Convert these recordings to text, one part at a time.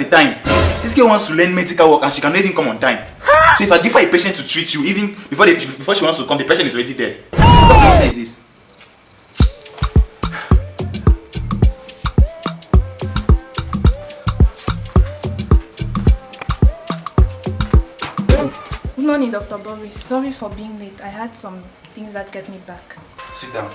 the time. This girl wants to learn medical work and she cannot even come on time. So if I give her a patient to treat you, even before she wants to come, the patient is already dead. What nonsense is this? Good morning, Dr. Boris. Sorry for being late. I had some things that kept me back. Sit down.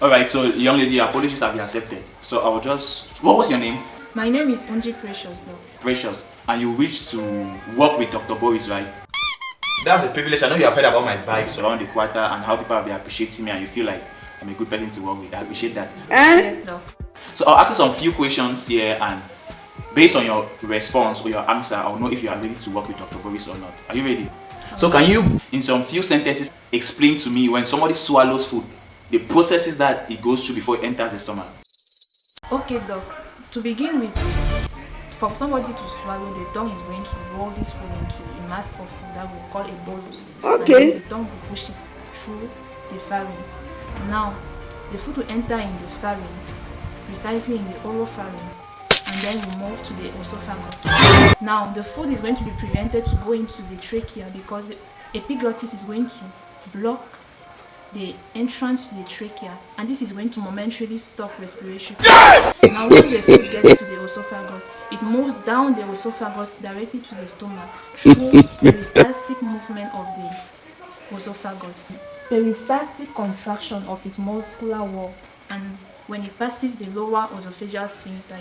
Alright, so young lady, apologies have been accepted. So I will just... What was your name? My name is Unji Precious, though. Precious. And you wish to work with Dr. Boris, right? That's a privilege. I know you have heard about my vibes around the quarter and how people have been appreciating me and you feel like I'm a good person to work with. I appreciate that. Yes, no. So I'll ask you some few questions here and based on your response or your answer, I'll know if you are ready to work with Dr. Boris or not. Are you ready? Okay. So can you, in some few sentences, explain to me when somebody swallows food, the processes that it goes through before it enters the stomach? Okay, Doc. To begin with, for somebody to swallow, the tongue is going to roll this food into a mass of food that we'll call a bolus. Okay. And then the tongue will push it through the pharynx. Now, the food will enter in the pharynx, precisely in the oropharynx, and then we move to the esophagus. Now, the food is going to be prevented to go into the trachea because the epiglottis is going to block the entrance to the trachea, and this is going to momentarily stop respiration. Now, once the food gets to the esophagus, it moves down the esophagus directly to the stomach through the peristaltic movement of the esophagus, peristaltic contraction of its muscular wall, and when it passes the lower esophageal sphincter,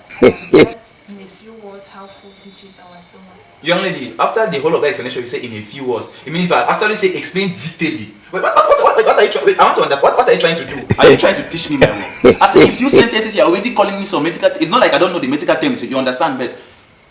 that's in a few words how food reaches our stomach. Young lady, after the whole of that explanation, you say in a few words. I mean, if I actually say explain detailedly, what are you trying? Wait, I want to understand. What are you trying to do? Are you trying to teach me my work? I say in few sentences, you're already calling me some medical. It's not like I don't know the medical terms. You understand? But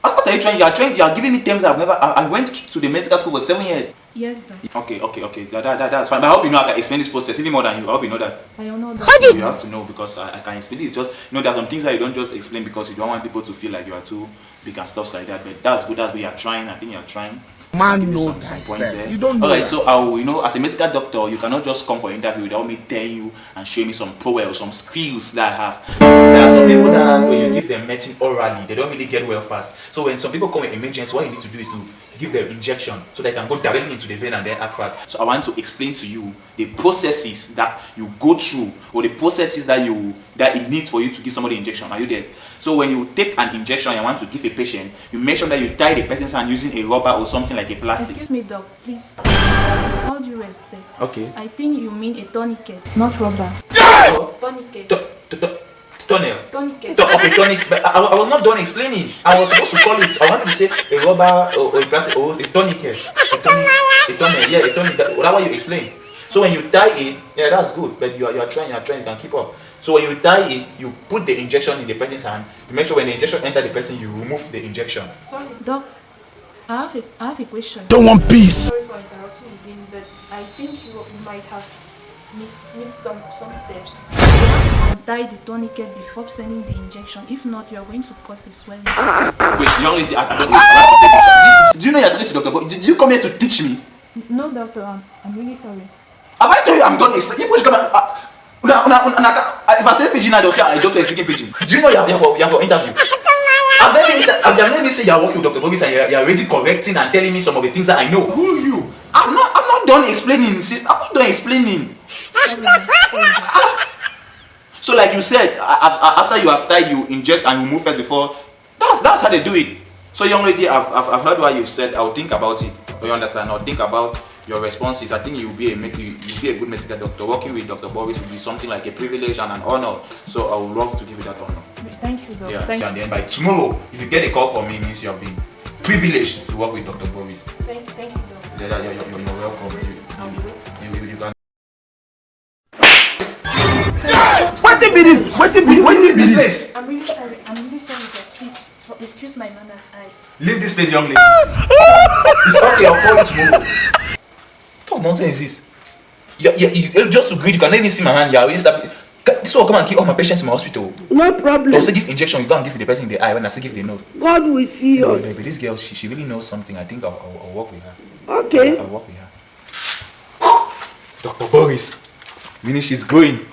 what are you trying? You are giving me terms I've never. I went to the medical school for 7 years. Yes, Doc. Okay. That's fine. But I hope you know I can explain this process even more than you. I hope you know that. I don't know that. You have to know because I can explain it. Just there are some things that you don't just explain because you don't want people to feel like you are too big and stuff like that. But that's good. That's what you are trying. I think you are trying. Man, no, some point there. You don't know. Alright, so I will, as a medical doctor, you cannot just come for an interview without me telling you and showing me some prowess, some skills that I have. There are some people that when you give them medicine orally, they don't really get well fast. So when some people come with emergency, what you need to do is to give them injection so they can go directly into the vein and then act fast. So I want to explain to you the processes that you go through or the processes that it needs for you to give somebody injection. Are you there? So when you take an injection you want to give a patient, you make sure that you tie the person's hand using a rubber or something like a plastic. Excuse me, Doc, please. With all due respect. Okay. I think you mean a tourniquet, not rubber. Tourniquet. Toenail. Tourniquet. Okay, tourniquet. But I was not done explaining. I was supposed to call it. I wanted to say a rubber or a plastic or a tourniquet. A tourniquet. Yeah, a tourniquet. Whatever you explain. So when you tie it, yeah, that's good. But you are trying. You can keep up. So when you tie it, you put the injection in the person's hand. You make sure when the injection enters the person, you remove the injection. Sorry, Doc. I have a question. Don't want peace. Sorry for interrupting again, but I think you might have missed some steps. You have to untie the tourniquet before sending the injection. If not, you are going to cause a swelling. Wait, young lady, do you know you're talking to Dr. Boris? Did you come here to teach me? No, Doctor, I'm really sorry. Have I told you I'm done explaining? If I say pidgin, I don't say I doctor is speaking pidgin. Do you know you have for interview? I've never say you're working with Dr. Boris and you're already correcting and telling me some of the things that I know. Who are you? I'm not done explaining, sister. I'm not done explaining. So like you said, after you have tied, you inject and you move first before. That's how they do it. So young lady, I've heard what you've said. I'll think about it. Do you understand? I'll think about your responses. I think you'll be a good medical doctor. Working with Dr. Boris will be something like a privilege and an honor. So I would love to give you that honor. Thank you, Doctor. Yeah. Thank And then by tomorrow, if you get a call from me, it means you have been privileged to work with Dr. Boris. Thank you, Doctor. Yeah, you're welcome. I'll wait. You can. What be this? What be this place? I'm really sorry, Doctor. Please excuse my manners. Leave this place, young lady. It's okay, I'll call you tomorrow. What nonsense is this? You just agreed, you cannot even see my hand. You're already stabbing. This will come and keep all my patients in my hospital. No problem. They also give injection, you go and give the person in the eye when I still give the note. God will see us. But this girl, she really knows something. I think I'll work with her. Okay. I'll work with her. Dr. Boris. Meaning she's going.